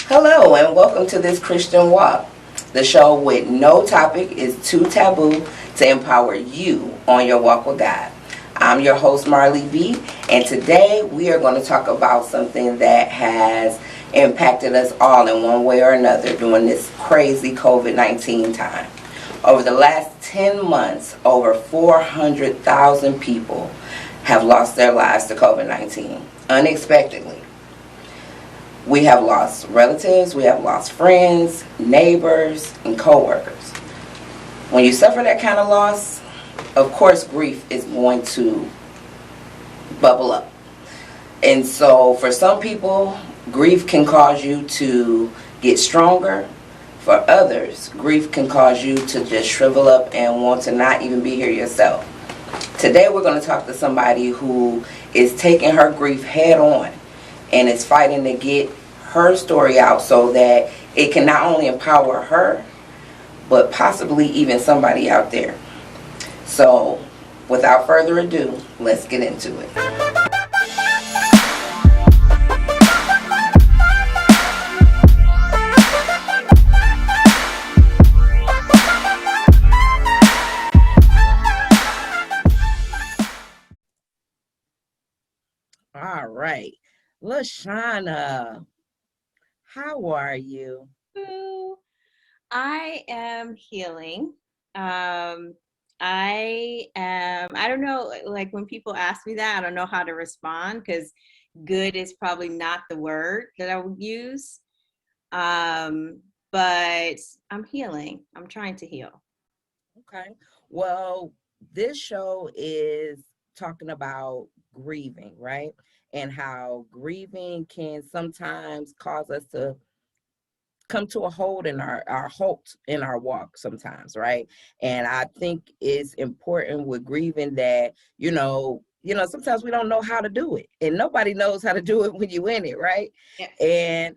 Hello, and welcome to this Christian Walk, the show with no topic is too taboo to empower you on your walk with God. I'm your host, Marley B, and today we are going to talk about something that has impacted us all in one way or another during this crazy COVID-19 time. Over the last 10 months, over 400,000 people have lost their lives to COVID-19 unexpectedly. We have lost relatives, we have lost friends, neighbors, and coworkers. When you suffer that kind of loss, of course, grief is going to bubble up. And so, for some people, grief can cause you to get stronger. For others, grief can cause you to just shrivel up and want to not even be here yourself. Today, we're going to talk to somebody who is taking her grief head on and is fighting to get her story out so that it can not only empower her, but possibly even somebody out there. So, without further ado, let's get into it. All right. Lashawna, how are you? Hello. I am healing. Um, I don't know, like when people ask me that, I don't know how to respond because good is probably not the word that I would use. But I'm healing. I'm trying to heal. Okay. Well, this show is talking about grieving, right? And how grieving can sometimes cause us to come to a hold in our halt in our walk sometimes, right? And I think it's important with grieving that, sometimes we don't know how to do it. And nobody knows how to do it when you in it, right? Yeah. And,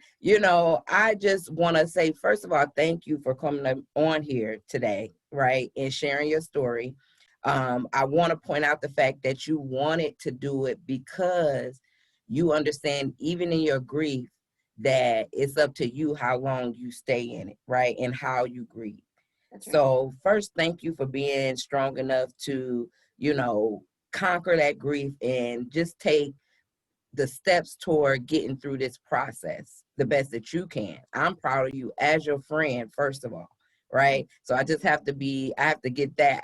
I just want to say, first of all, thank you for coming on here today, right? And sharing your story. I want to point out the fact that you wanted to do it because you understand, even in your grief, that it's up to you how long you stay in it, right? And how you grieve. That's right. So first, thank you for being strong enough to, conquer that grief and just take the steps toward getting through this process the best that you can. I'm proud of you as your friend, first of all. Right. So I have to get that,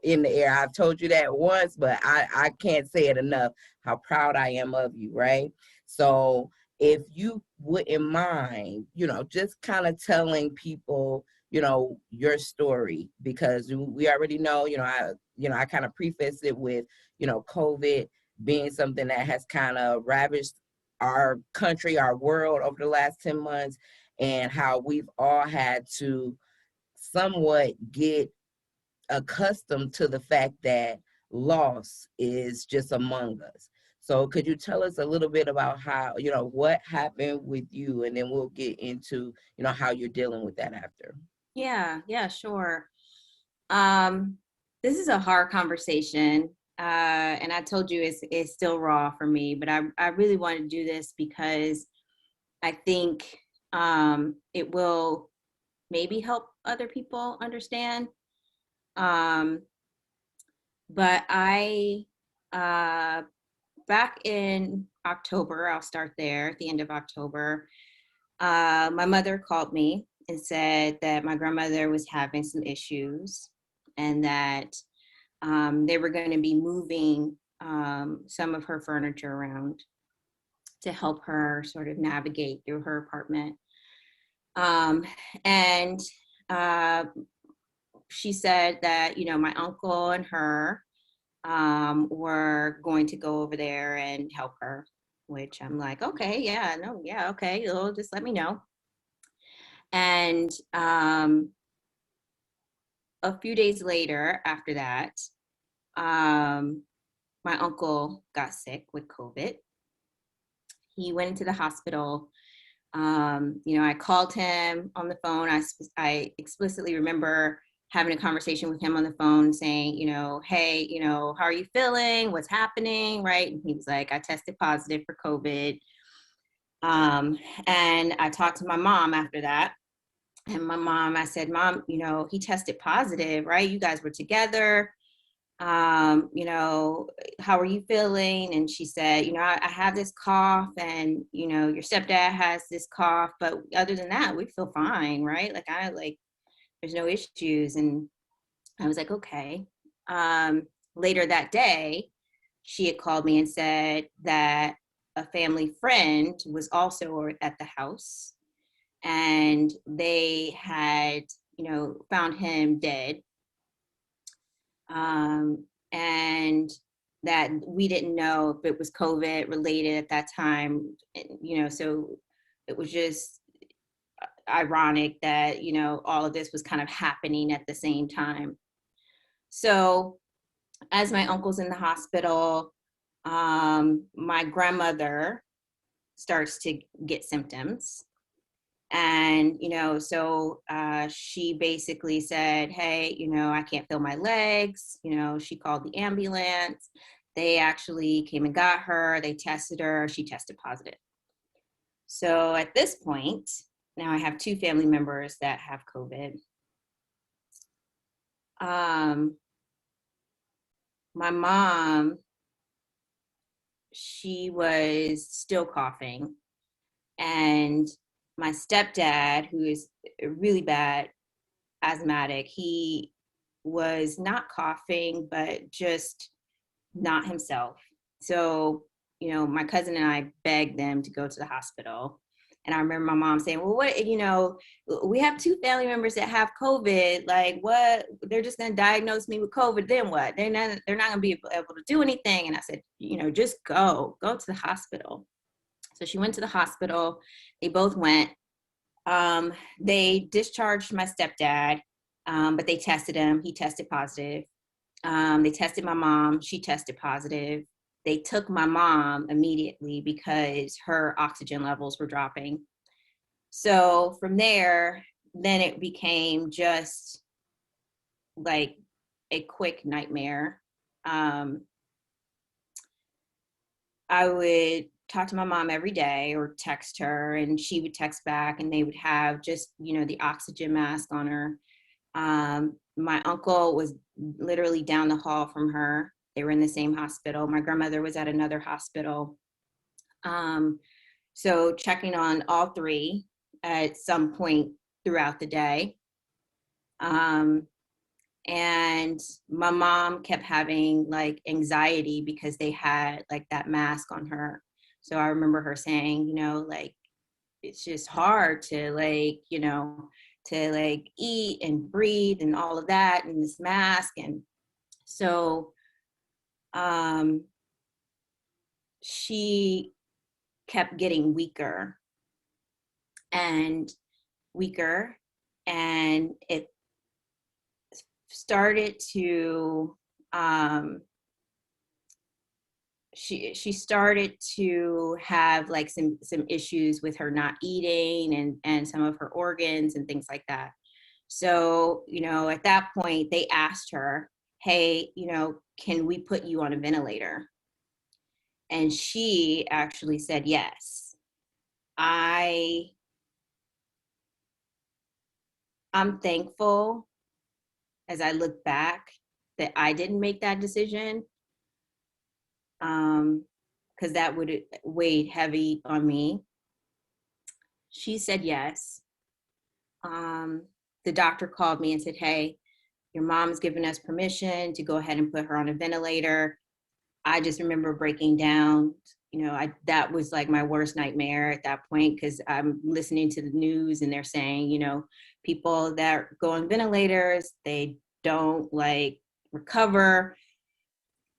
in the air. I've told you that once, but I can't say it enough how proud I am of you. Right. So if you wouldn't mind, just kind of telling people, your story, because we already know, I kind of prefaced it with, COVID being something that has kind of ravaged our country, our world over the last 10 months, and how we've all had to somewhat get accustomed to the fact that loss is just among us. So could you tell us a little bit about how, what happened with you, and then we'll get into, how you're dealing with that after. Yeah, sure. Um, this is a hard conversation. And I told you it's still raw for me, but I really want to do this because I think it will maybe help other people understand. Um, but uh, back in October, I'll start there at the end of October, my mother called me and said that my grandmother was having some issues and that they were going to be moving some of her furniture around to help her sort of navigate through her apartment. Um, and uh, she said that, my uncle and her were going to go over there and help her, which I'm like, okay, yeah, no, yeah, okay, you'll just let me know. And a few days later, after that, um, my uncle got sick with COVID. He went into the hospital. I called him on the phone. I explicitly remember having a conversation with him on the phone saying, hey, how are you feeling? What's happening? Right. And he was like, I tested positive for COVID. And I talked to my mom after that. And my mom, I said, Mom, he tested positive, right? You guys were together. You know, how are you feeling? And she said, I have this cough, and, your stepdad has this cough, but other than that, we feel fine, right? There's no issues. And I was like, okay. Later that day, she had called me and said that a family friend was also at the house, and they had, found him dead. And that we didn't know if it was COVID related at that time, so it was just ironic that, all of this was kind of happening at the same time. So as my uncle's in the hospital, my grandmother starts to get symptoms. And, she basically said, hey, I can't feel my legs. She called the ambulance. They actually came and got her. They tested her. She tested positive. So at this point, now I have two family members that have COVID. My mom, she was still coughing. And my stepdad, who is really bad asthmatic, he was not coughing, but just not himself. So, my cousin and I begged them to go to the hospital. And I remember my mom saying, well, what, we have two family members that have COVID. Like, what? They're just going to diagnose me with COVID. Then what? They're not going to be able to do anything. And I said, just go to the hospital. So she went to the hospital. They both went. They discharged my stepdad, but they tested him. He tested positive. They tested my mom. She tested positive. They took my mom immediately because her oxygen levels were dropping. So from there, then it became just like a quick nightmare. I would talk to my mom every day or text her, and she would text back, and they would have just, the oxygen mask on her. My uncle was literally down the hall from her. They were in the same hospital. My grandmother was at another hospital. So checking on all three at some point throughout the day. And my mom kept having like anxiety because they had like that mask on her. So I remember her saying, it's just hard to eat and breathe and all of that in this mask. And so she kept getting weaker and weaker, and it started to she started to have like some issues with her not eating and some of her organs and things like that. So, at that point they asked her, hey, can we put you on a ventilator? And she actually said yes. I'm thankful as I look back that I didn't make that decision, because that would have weighed heavy on me. She said yes. The doctor called me and said, hey, your mom's given us permission to go ahead and put her on a ventilator. I just remember breaking down. That was like my worst nightmare at that point, because I'm listening to the news and they're saying, people that go on ventilators, they don't like recover.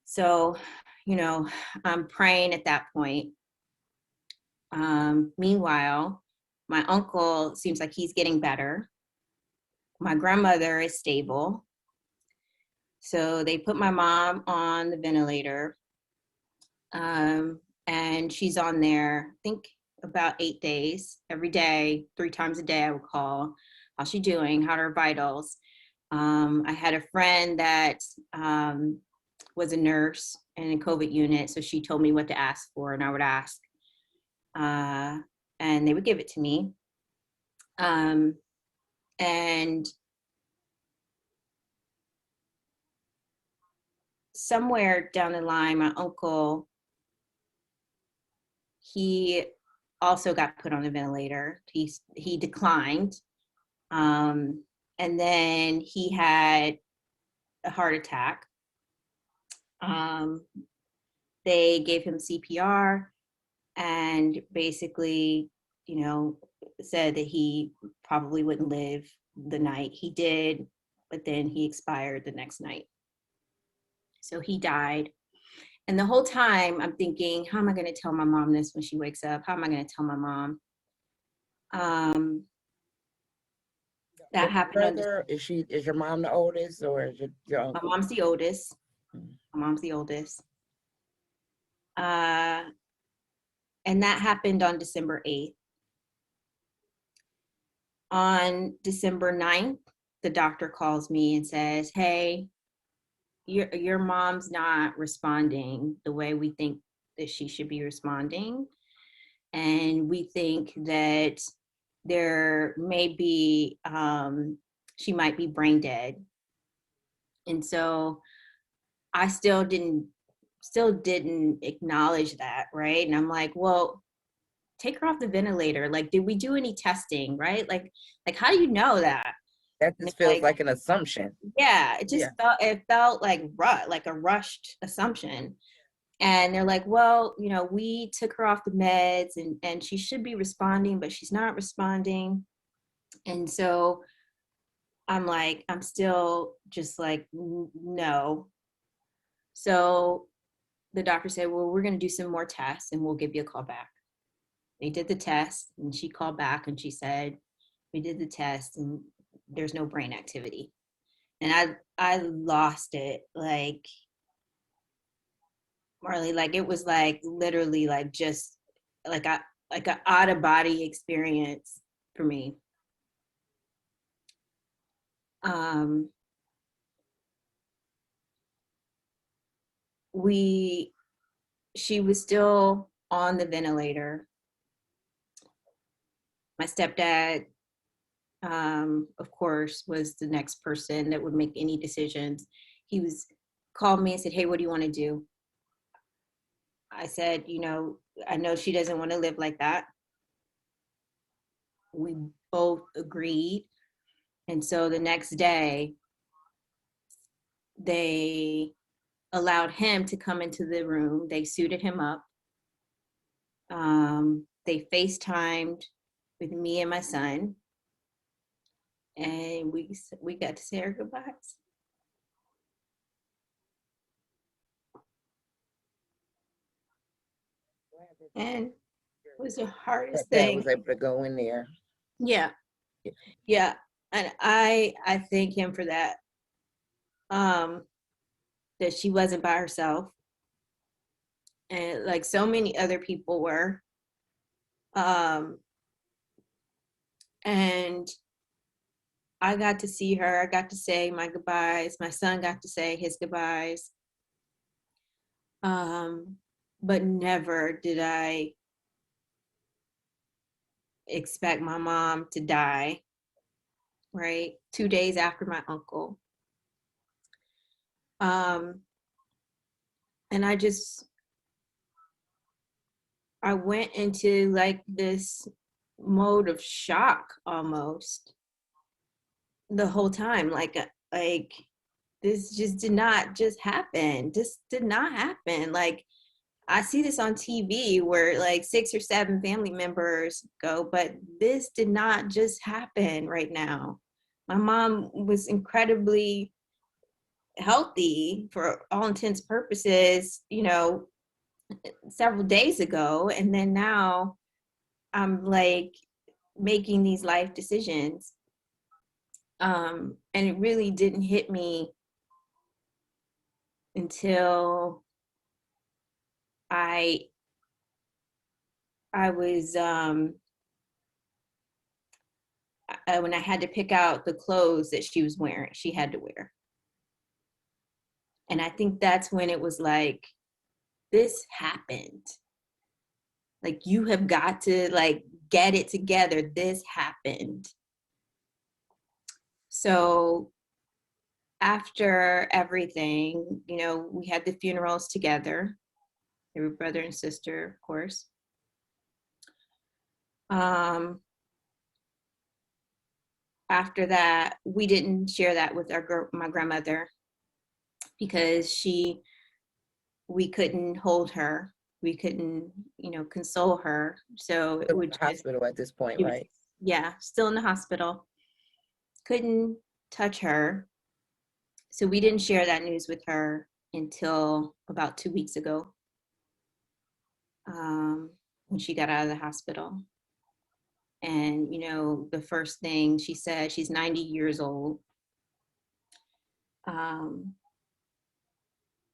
So, I'm praying at that point. Meanwhile, my uncle seems like he's getting better. My grandmother is stable. So they put my mom on the ventilator. And she's on there, I think about 8 days, every day, 3 times a day I would call. How's she doing? How are her vitals? I had a friend that was a nurse in a COVID unit, so she told me what to ask for, and I would ask. and they would give it to me. And somewhere down the line, my uncle, he also got put on the ventilator. He declined. And then he had a heart attack. They gave him CPR and basically, said that he probably wouldn't live the night. He did, but then he expired the next night. So he died. And the whole time I'm thinking, how am I going to tell my mom this when she wakes up? How am I going to tell my mom? That happened. Is your mom the oldest, or is your uncle? My mom's the oldest. My mom's the oldest. And that happened on December 8th. On December 9th, the doctor calls me and says, hey, your mom's not responding the way we think that she should be responding. And we think that there may be, she might be brain dead. And so I still didn't acknowledge that, right? And I'm like, well, take her off the ventilator. Like, did we do any testing, right? Like how do you know that? That just feels like an assumption. Yeah, it just felt like a rushed assumption. And they're like, well, we took her off the meds and she should be responding, but she's not responding. And so I'm still just like, no. So the doctor said, well, we're going to do some more tests and we'll give you a call back. They did the test and she called back and she said, we did the test and there's no brain activity. And I lost it. Like, Marley, like it was like literally like just like an out of body experience for me. She was still on the ventilator. My stepdad, of course, was the next person that would make any decisions. He called me and said, hey, what do you want to do? I said, I know she doesn't want to live like that. We both agreed. And so the next day, they allowed him to come into the room. They suited him up. They FaceTimed with me and my son. And we got to say our goodbyes. And it was the hardest thing. I was able to go in there. Yeah. Yeah. And I thank him for that. That she wasn't by herself. And like so many other people were. And I got to see her. I got to say my goodbyes. My son got to say his goodbyes. But never did I expect my mom to die, right? 2 days after my uncle. And I went into like this mode of shock almost the whole time. Like this just did not just happen. This did not happen. Like I see this on TV where like 6 or 7 family members go, but this did not just happen right now. My mom was incredibly healthy for all intents purposes, several days ago. And then now I'm like making these life decisions. And it really didn't hit me until I was when I had to pick out the clothes that she had to wear. And I think that's when it was like, this happened. Like, you have got to like get it together. This happened. So after everything, you know, we had the funerals together. They were brother and sister, of course. After that, we didn't share that with my grandmother because we couldn't hold her. We couldn't, you know, console her. So it Still in would the just, hospital at this point, it was, right? yeah, still in the hospital. Couldn't touch her. So we didn't share that news with her until about 2 weeks ago, when she got out of the hospital. And, you know, the first thing she said, she's 90 years old. Um,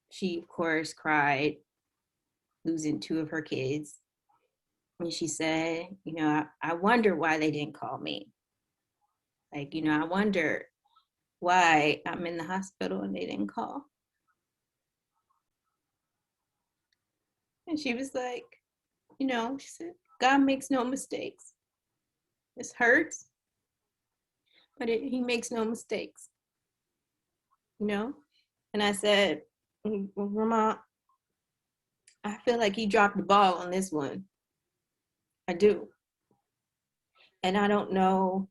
she, of course, cried, losing two of her kids. And she said, you know, I wonder why they didn't call me. Like, you know, I wonder why I'm in the hospital and they didn't call. And she was like, you know, she said, God makes no mistakes. This hurts, but he makes no mistakes, you know? And I said, well, Grandma, I feel like he dropped the ball on this one. I do. And I don't know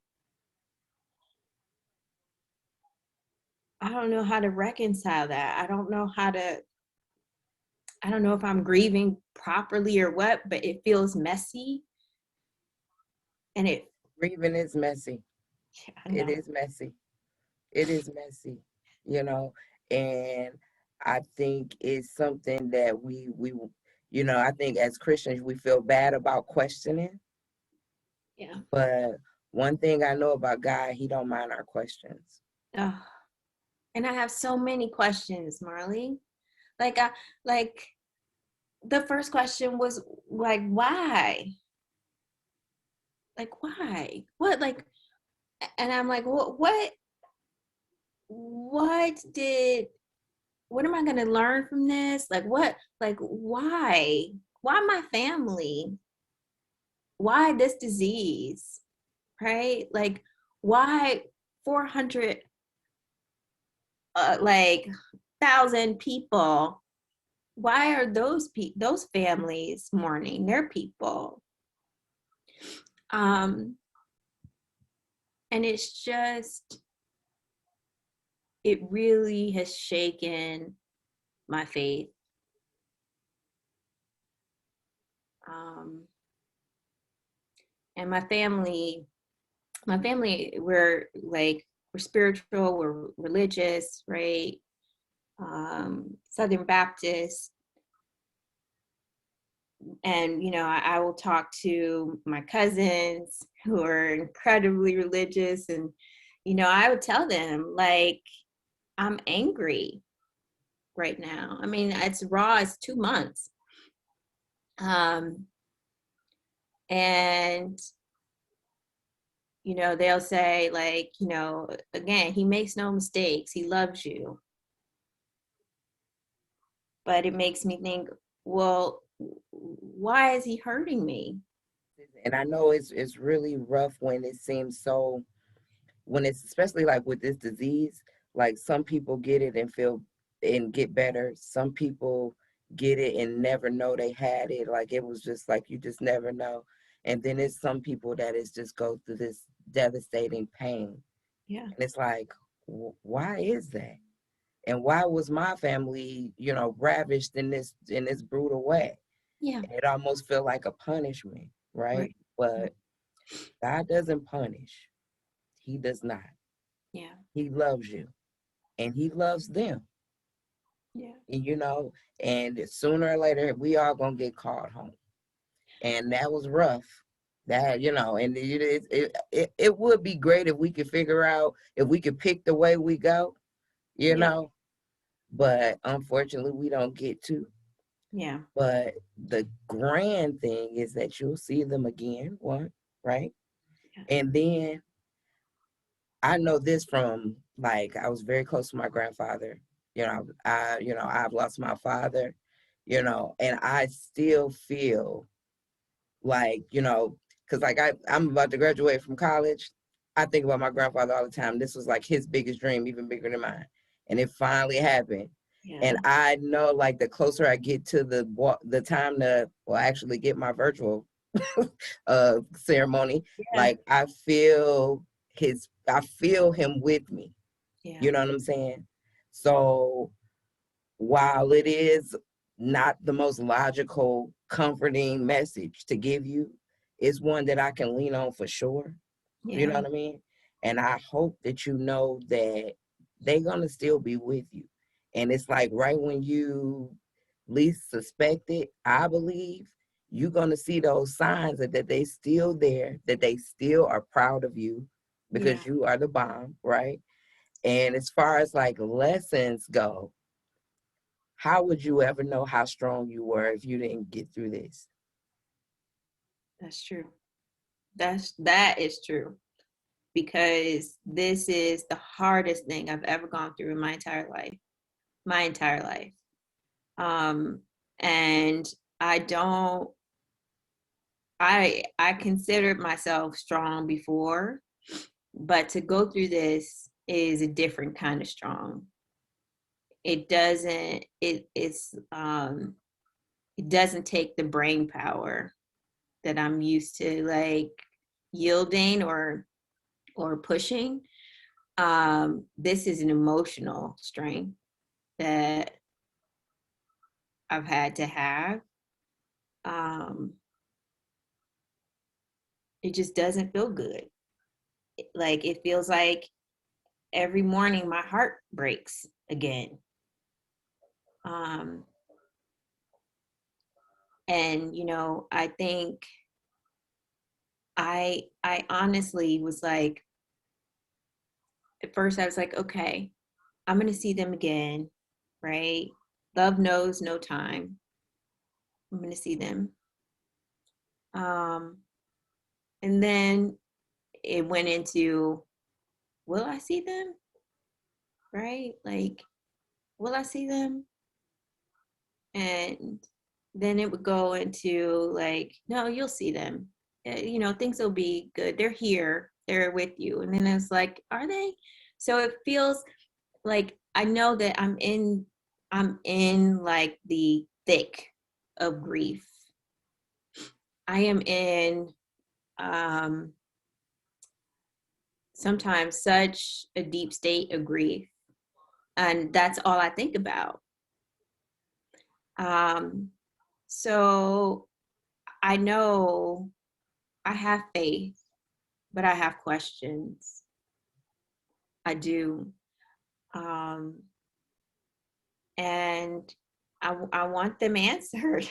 how to reconcile that. I don't know if I'm grieving properly or what, but it feels messy. And Grieving is messy. I It know. is messy. It is messy, you know, and I think it's something that I think as Christians we feel bad about questioning. Yeah. But one thing I know about God, he don't mind our questions. Oh, and I have so many questions, Marley. Like like the first question was like, why? Like, why? What, like, and I'm like, what did, what am I going to learn from this? Like, what, like, why my family? Why this disease? Right? Like, why 400, like, thousand people? Why are those families mourning their people? Um, and it's just, it really has shaken my faith. Um, and my family, we're spiritual, we're religious, right? Southern Baptist. And, you know, I will talk to my cousins who are incredibly religious. And, you know, I would tell them, like, I'm angry right now. I mean, it's raw, it's 2 months. Um, and you know, they'll say, like, you know, again, he makes no mistakes, he loves you. But it makes me think, well, why is he hurting me? And I know it's really rough when it seems so, when it's especially like with this disease, like some people get it and feel and get better. Some people get it and never know they had it. Like it was just like you just never know. And then it's some people that is just go through this devastating pain. Yeah. And it's like, why is that? And why was my family, ravished in this brutal way? Yeah. And it almost felt like a punishment, right? Right. But God doesn't punish. He does not. Yeah. He loves you and he loves them. Yeah. And sooner or later we all gonna get called home. And that was rough. And it would be great if we could figure out if we could pick the way we go, you Yeah. know. But unfortunately we don't get to. Yeah. But the grand thing is that you'll see them again, one, right? Yeah. And then I know this from, like, I was very close to my grandfather. I've lost my father, and I still feel like, because like I'm about to graduate from college. I think about my grandfather all the time. This was like his biggest dream, even bigger than mine. And it finally happened. Yeah. And I know, like, the closer I get to the time to, well, actually get my virtual ceremony, Yeah. like, I feel him with me. Yeah. You know what I'm saying? So while it is not the most logical, comforting message to give you, it's one that I can lean on for sure. You know Yeah. what I mean? And I hope that you know that they're gonna still be with you. And it's like right when you least suspect it, I believe you're gonna see those signs that they still there, that they still are proud of you Yeah. because you are the bomb, right? And as far as like lessons go, how would you ever know how strong you were if you didn't get through this? That's true. That is true, because this is the hardest thing I've ever gone through in my entire life. My entire life. Um, and I don't I considered myself strong before, but to go through this is a different kind of strong. It doesn't it doesn't take the brain power that I'm used to, like, yielding or pushing. This is an emotional strength that I've had to have. Um, it just doesn't feel good. Like, it feels like every morning my heart breaks again. Um, and I think I honestly was like, at first I was like, okay, I'm gonna see them again, right? Love knows no time. I'm gonna see them. Um, and then it went into, will I see them? Right? Like, will I see them? And then it would go into, like, no, you'll see them. Things will be good. They're here. They're with you. And then it's like, are they? So it feels like I know that I'm in like the thick of grief. I am in um sometimes such a deep state of grief. And that's all I think about. Um so I know I have faith, but I have questions. I do. Um and I want them answered.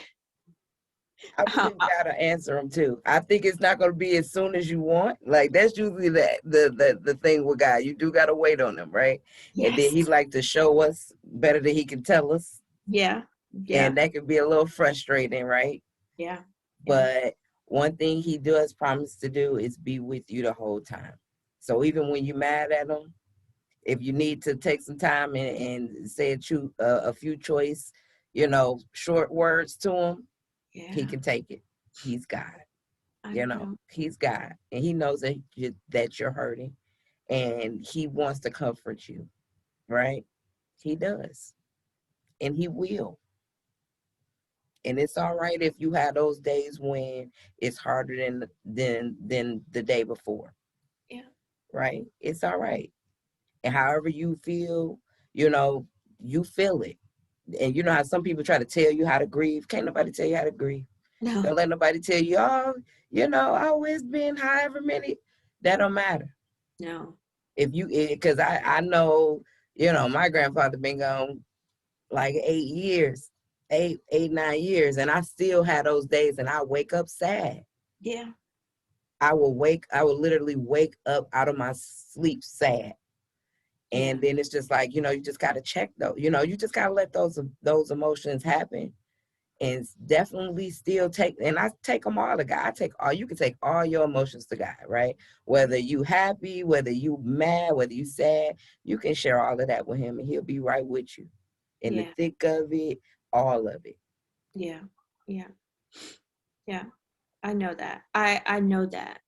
I believe you gotta answer them too. I think it's not gonna be as soon as you want. Like that's usually the thing with God. You do gotta wait on him, right? And then Yes. he like to show us better than he can tell us, Yeah. Yeah. and that can be a little frustrating, right? Yeah. Yeah. But one thing he does promise to do is be with you the whole time. So even when you're mad at him, if you need to take some time and say a few choice, short words to him, he Yeah. can take it. He's God. I know. He's God, and he knows that you're hurting, and he wants to comfort you, right? He does, and he will. And it's all right if you have those days when it's harder than the day before, Yeah. right? It's all right. And however you feel, you know, you feel it. And you know how some people try to tell you how to grieve. Can't nobody tell you how to grieve. No. Don't let nobody tell you, oh, I always been however many. That don't matter. No. If you, because I know, my grandfather been gone like 8 years, 9 years, and I still had those days, and I wake up sad. Yeah. I will literally wake up out of my sleep sad. Yeah. And then it's just like, you just got to check though, you just got to let those emotions happen and definitely still and I take them all to God. You can take all your emotions to God, right? Whether you happy, whether you mad, whether you sad, you can share all of that with him and he'll be right with you in the Yeah. thick of it, all of it. Yeah. Yeah. Yeah. I know that. I know that.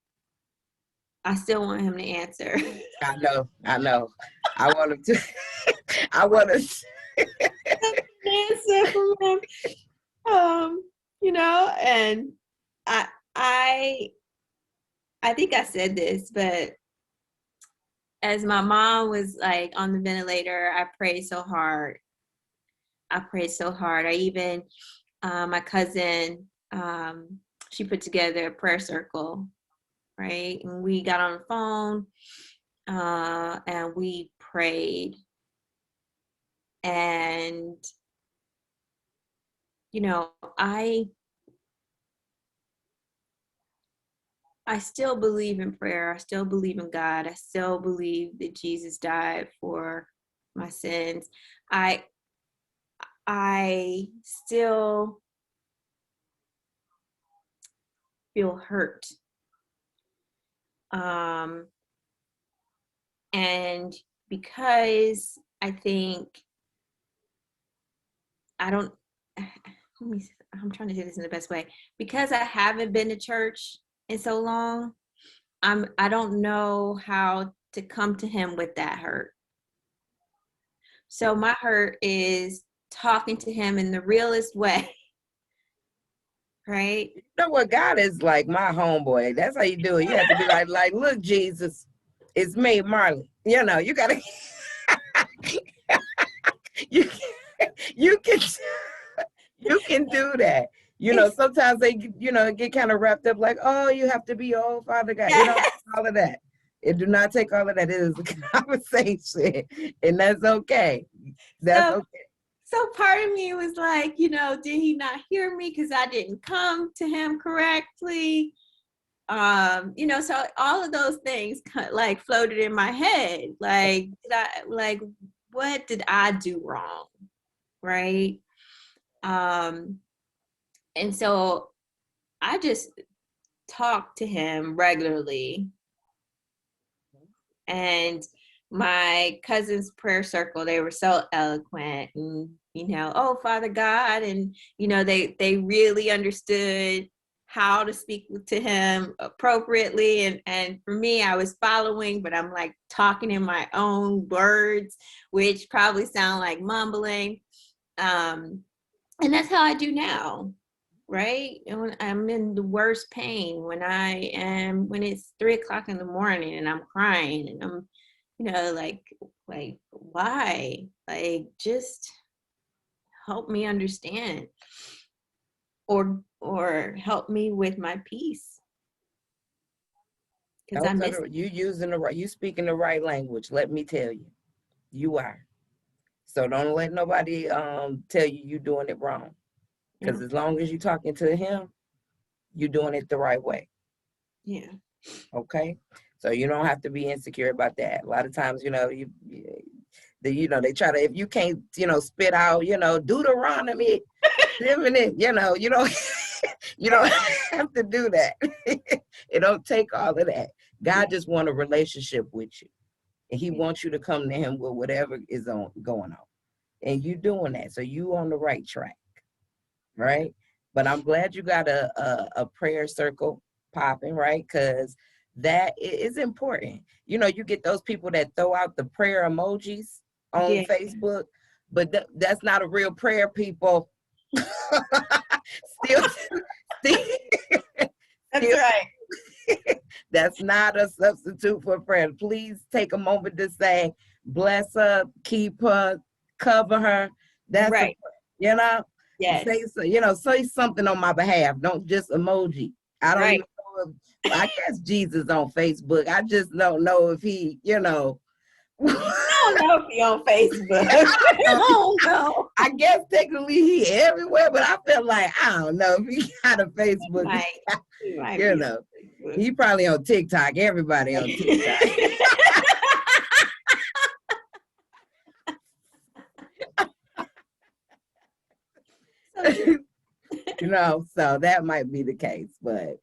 I still want him to answer. I know. I want him to. I want to. Answer from him. And I I I think I said this, but as my mom was like on the ventilator, I prayed so hard. I prayed so hard. I even my cousin, she put together a prayer circle, right? And we got on the phone and we prayed. And, you know, I still believe in prayer. I still believe in God. I still believe that Jesus died for my sins. I I still feel hurt. Um, and because I think I don't I'm trying to say this in the best way. Because I haven't been to church in so long, I don't know how to come to him with that hurt. So my hurt is talking to him in the realest way, right? You know what? God is like my homeboy. That's how you do it. You have to be like, look, Jesus, it's me, Marley. You know, you gotta. you you can you can do that. You know, sometimes they get kind of wrapped up like, oh, you have to be old, Father God. It don't take all of that. It do not take all of that. It is a conversation, and that's okay. That's okay. So part of me was like, did he not hear me because I didn't come to him correctly? So all of those things like floated in my head. Like, what did I do wrong? Right. And so I just talked to him regularly. And my cousin's prayer circle, they were so eloquent and, oh, Father God. And, they really understood how to speak to him appropriately. And for me, I was following, but I'm like talking in my own words, which probably sound like mumbling. And that's how I do now. Right. And when I'm in the worst pain, when it's 3:00 in the morning and I'm crying and I'm, like, why? Like, just help me understand or help me with my peace. Because I miss you speaking the right language. Let me tell you, you are. So don't let nobody tell you you're doing it wrong. Because as long as you're talking to him, you're doing it the right way. Yeah. Okay. So you don't have to be insecure about that. A lot of times, they try to, if you can't, spit out, Deuteronomy, you don't you don't have to do that. It don't take all of that. God just wants a relationship with you. And he wants you to come to him with whatever is going on. And you doing that. So you on the right track. Right. But I'm glad you got a prayer circle popping, right? Because that is important. You get those people that throw out the prayer emojis on Facebook, but that's not a real prayer, people. still, That's right. That's not a substitute for prayer. Please take a moment to say, bless her, keep her, cover her. That's right. Yes. Say something on my behalf. Don't just emoji. I don't even know if, I guess Jesus on Facebook. I just don't know if he, I don't know if he on Facebook. I don't know. I guess technically he everywhere, but I feel like I don't know if he got a Facebook. He probably on TikTok. Everybody on TikTok. So that might be the case, but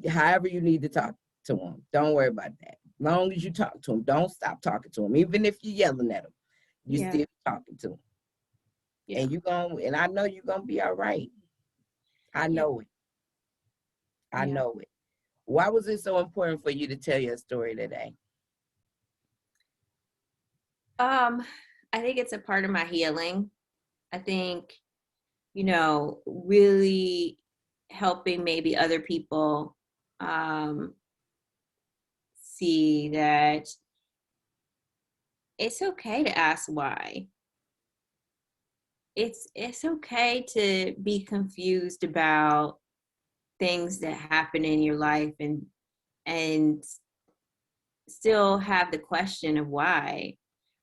however you need to talk to him, don't worry about that. As long as you talk to him, don't stop talking to him. Even if you're yelling at him, you're still talking to him. Yeah. And I know you're gonna be all right. I know it. I Yeah. know it. Why was it so important for you to tell your story today? I think it's a part of my healing. I think, really helping maybe other people um, see that it's okay to ask why. It's okay to be confused about things that happen in your life and still have the question of why.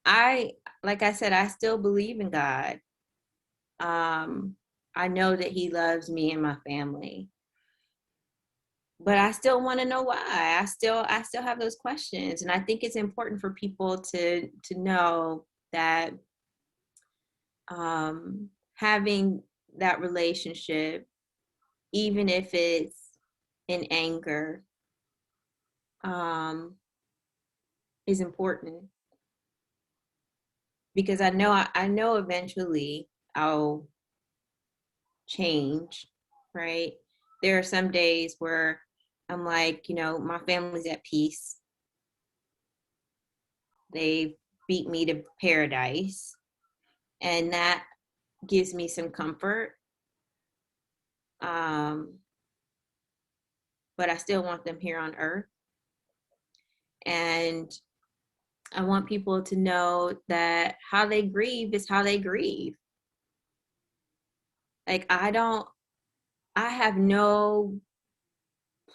I like I said, I still believe in God. Um, I know that He loves me and my family, but I still want to know why. I still have those questions, and I think it's important for people to know that having that relationship, even if it's in anger, um, is important because I know eventually I'll change, right? There are some days where I'm like, my family's at peace. They beat me to paradise, and that gives me some comfort. Um, but I still want them here on earth. And I want people to know that how they grieve is how they grieve. Like, I have no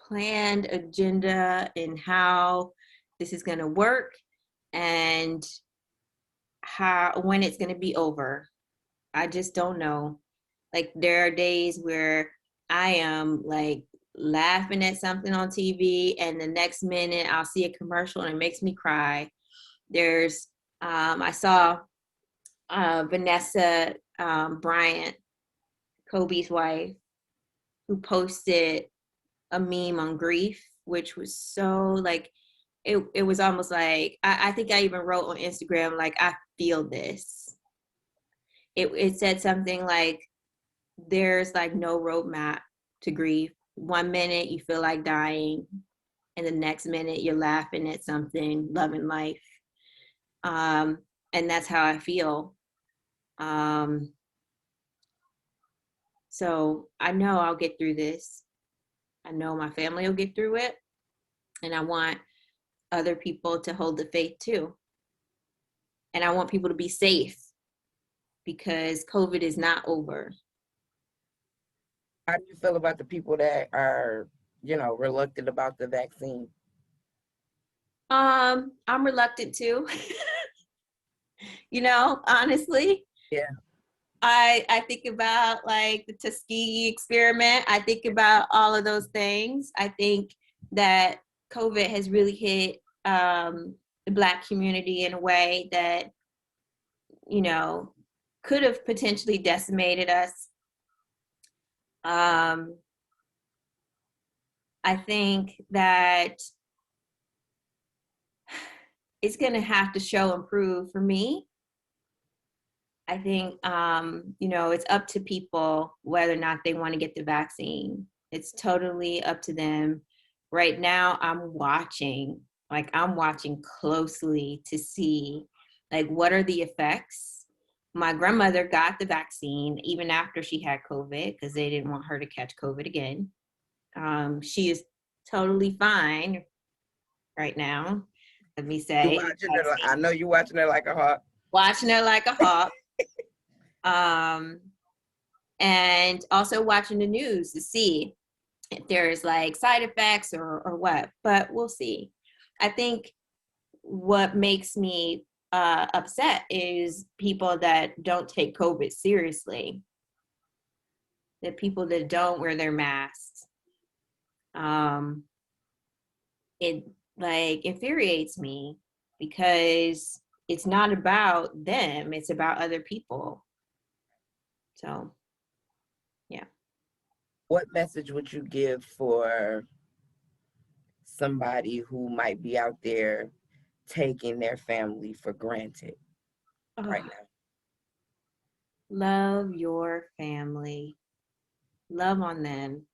planned agenda in how this is going to work and when it's going to be over. I just don't know. Like, there are days where I am like laughing at something on TV, and the next minute I'll see a commercial and it makes me cry. There's I saw Vanessa Bryant, Kobe's wife, who posted a meme on grief, which was so like it was almost like I think I even wrote on Instagram like I feel this. It said something like there's like no roadmap to grief. One minute you feel like dying, and the next minute you're laughing at something, loving life. Um, and that's how I feel. Um, so I know I'll get through this. I know my family will get through it. And I want other people to hold the faith too. And I want people to be safe because COVID is not over. How do you feel about the people that are, reluctant about the vaccine? I'm reluctant to, honestly. Yeah. I think about like the Tuskegee experiment. I think about all of those things. I think that COVID has really hit the Black community in a way that, you know, could have potentially decimated us. Um, I think that it's going to have to show and prove for me. I think, it's up to people whether or not they want to get the vaccine. It's totally up to them. Right now, I'm watching closely to see, like, what are the effects. My grandmother got the vaccine even after she had COVID because they didn't want her to catch COVID again. She is totally fine right now, let me You say. watching it? I know you watching it like a hawk. Watching her like a hawk. Um, and also watching the news to see if there's like side effects or what, but we'll see. I think what makes me upset is people that don't take COVID seriously, the people that don't wear their masks. Um, it like infuriates me because it's not about them, it's about other people. So, yeah. What message would you give for somebody who might be out there taking their family for granted right Oh, now? love your family. Love on them.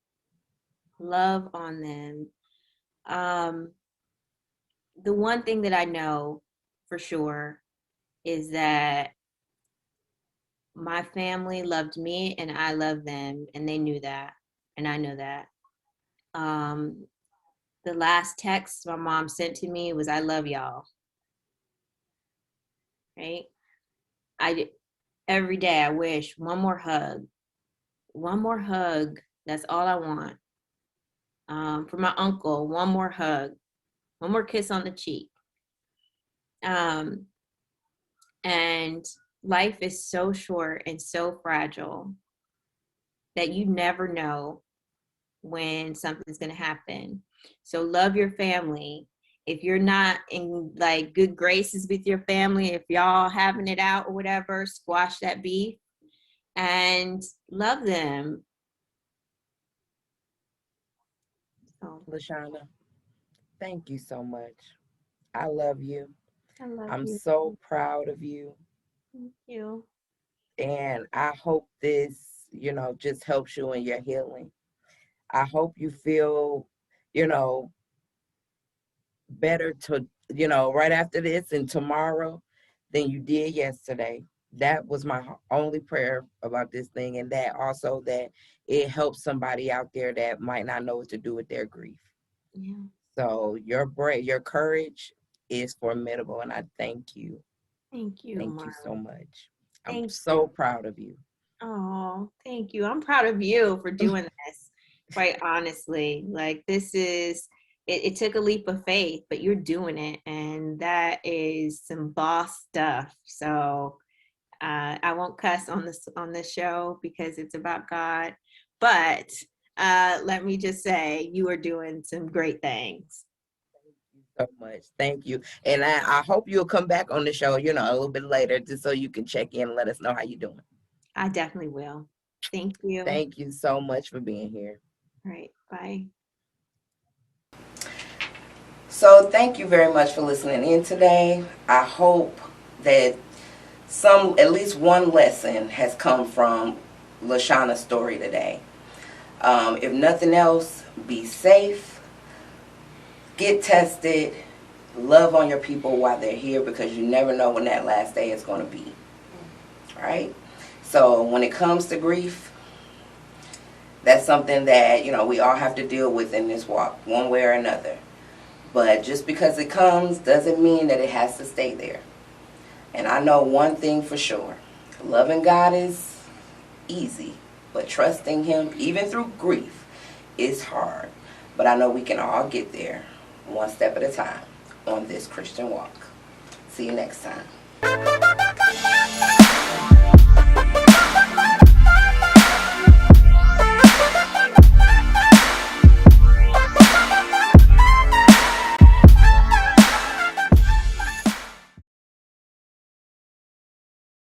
love on them. The one thing that I know for sure is that my family loved me and I loved them, and they knew that, and I know that. Um, the last text my mom sent to me was, "I love y'all." Right? I every day I wish one more hug, one more hug. That's all I want. For my uncle, one more hug, one more kiss on the cheek. Um, and life is so short and so fragile that you never know when something's going to happen. So love your family. If you're not in like good graces with your family, if y'all having it out or whatever, squash that beef and love them. So Lashawna, thank you so much. I love you. I love I'm you. so proud of you. Thank you. And I hope this, just helps you in your healing. I hope you feel, you know, better right after this and tomorrow than you did yesterday. That was my only prayer about this thing. And that also that it helps somebody out there that might not know what to do with their grief. Yeah. So your courage is formidable. And I thank you. Thank you, Thank you so Marley. much. I'm Thank so you. proud of you. Oh, thank you. I'm proud of you for doing this, quite honestly. Like, this is, it took a leap of faith, but you're doing it. And that is some boss stuff. So I won't cuss on this show because it's about God. But let me just say, you are doing some great things. So much. Thank you. And I hope you'll come back on the show, a little bit later just so you can check in and let us know how you're doing. I definitely will. Thank you. All Thank you so much for being here. right. Bye. So thank you very much for listening in today. I hope that at least one lesson has come from Lashawna's story today. If nothing else, be safe, get tested, love on your people while they're here because you never know when that last day is going to be. All right? So when it comes to grief, that's something that, we all have to deal with in this walk, one way or another. But just because it comes doesn't mean that it has to stay there. And I know one thing for sure. Loving God is easy, but trusting Him, even through grief, is hard. But I know we can all get there one step at a time on this Christian walk. See you next time.